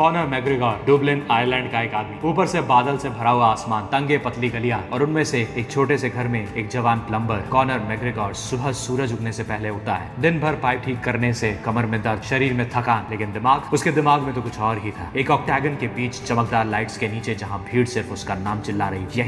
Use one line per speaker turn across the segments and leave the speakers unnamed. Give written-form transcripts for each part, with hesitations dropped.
Connor मैग्रेगोर Dublin Ireland का एक आदमी। ऊपर से बादल से भरा हुआ आसमान, तंगे पतली गलियां और उनमें से एक छोटे से घर में एक जवान प्लम्बर। कॉनर मैग्रेगोर सुबह सूरज उगने से पहले उठता है। दिन भर पाइप ठीक करने से कमर में दर्द, शरीर में थकान, लेकिन उसके दिमाग में तो कुछ और ही था। एक ऑक्टेगन के बीच चमकदार लाइट्स के नीचे जहां भीड़ सिर्फ उसका नाम चिल्ला रही,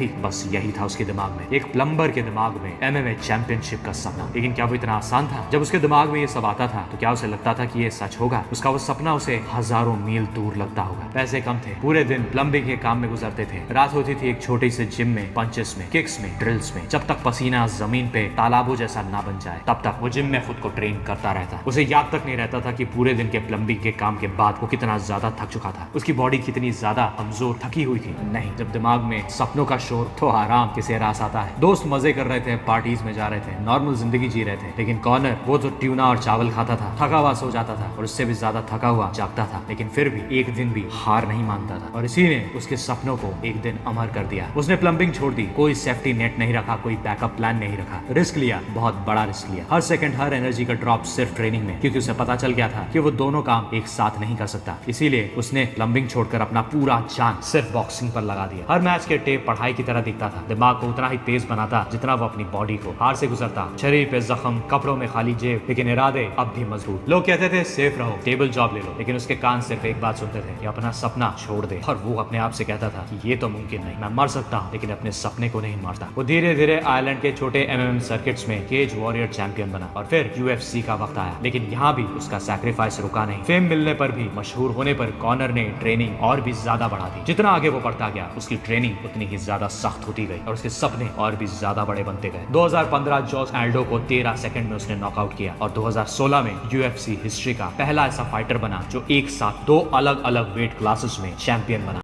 यही था उसके दिमाग में। एक प्लम्बर के दिमाग में MMA चैंपियनशिप का सपना। लेकिन क्या वो इतना आसान था? जब उसके दिमाग में ये सब आता था तो क्या उसे लगता था कि ये सच होगा? उसका वो सपना उसे हजारों मील दूर लगता होगा। पैसे कम थे, पूरे दिन प्लम्बिंग के काम में गुजरते थे। रात होती थी एक छोटी सी जिम में, पंचेस में, किक्स में, ड्रिल्स में। जब तक पसीना जमीन पे तालाबों जैसा ना बन जाए तब तक वो जिम में खुद को ट्रेन करता रहता। उसे याद तक नहीं रहता था कि पूरे दिन के प्लम्बिंग के काम के बाद वो कितना ज्यादा थक चुका था। उसकी बॉडी कितनी ज्यादा कमजोर, थकी हुई थी। नहीं, जब दिमाग में सपनों का शोर तो आराम किसे रास आता है। दोस्त मजे कर रहे थे, पार्टीज में जा रहे थे, नॉर्मल जिंदगी जी रहे थे। लेकिन कॉनर वो तो ट्यूना और चावल खाता था, थका हुआ सो जाता था और उससे भी ज्यादा थका हुआ जागता था। लेकिन फिर भी एक दिन भी हार नहीं मानता था और इसी ने उसके सपनों को एक दिन अमर कर दिया। उसने प्लम्बिंग छोड़ दी, कोई सेफ्टी नेट नहीं रखा, कोई बैकअप प्लान नहीं रखा। रिस्क लिया, बहुत बड़ा रिस्क लिया। हर सेकंड, हर एनर्जी का ड्रॉप सिर्फ ट्रेनिंग में, क्योंकि उसे पता चल गया था कि वो दोनों काम एक साथ नहीं कर सकता। इसीलिए उसने प्लम्बिंग छोड़कर अपना पूरा जान सिर्फ बॉक्सिंग पर लगा दिया। हर मैच के टेप पढ़ाई की तरह दिखता था। दिमाग को उतना ही तेज बनाता जितना वो अपनी बॉडी को। हार से गुजरता, शरीर पे जख्म, कपड़ों में खाली जेब, लेकिन इरादे अब भी मजबूत। लोग कहते थे सेफ रहो, टेबल जॉब ले लो, लेकिन उसके कान सिर्फ एक बात सुनते थे कि अपना सपना छोड़ दे। और वो अपने आप से कहता था कि ये तो मुमकिन नहीं, मैं मर सकता हूँ लेकिन अपने सपने को नहीं मारता। वो धीरे धीरे आयरलैंड के छोटे MMA सर्किट्स में केज वॉरियर चैंपियन बना और फिर UFC का वक्त आया। लेकिन यहाँ भी उसका सैक्रिफाइस रुका नहीं। फेम मिलने पर भी, मशहूर होने पर कॉनर ने ट्रेनिंग और भी ज्यादा बढ़ा दी। जितना आगे वो बढ़ता गया उसकी ट्रेनिंग उतनी ही ज्यादा सख्त होती गई और उसके सपने और भी ज्यादा बड़े बनते गए। 2015 जॉस एल्डो को 13 सेकंड में उसने नॉकआउट किया और 2016 में UFC हिस्ट्री का पहला ऐसा फाइटर बना जो एक साथ 2 अलग अलग वेट क्लासेस में चैंपियन बना।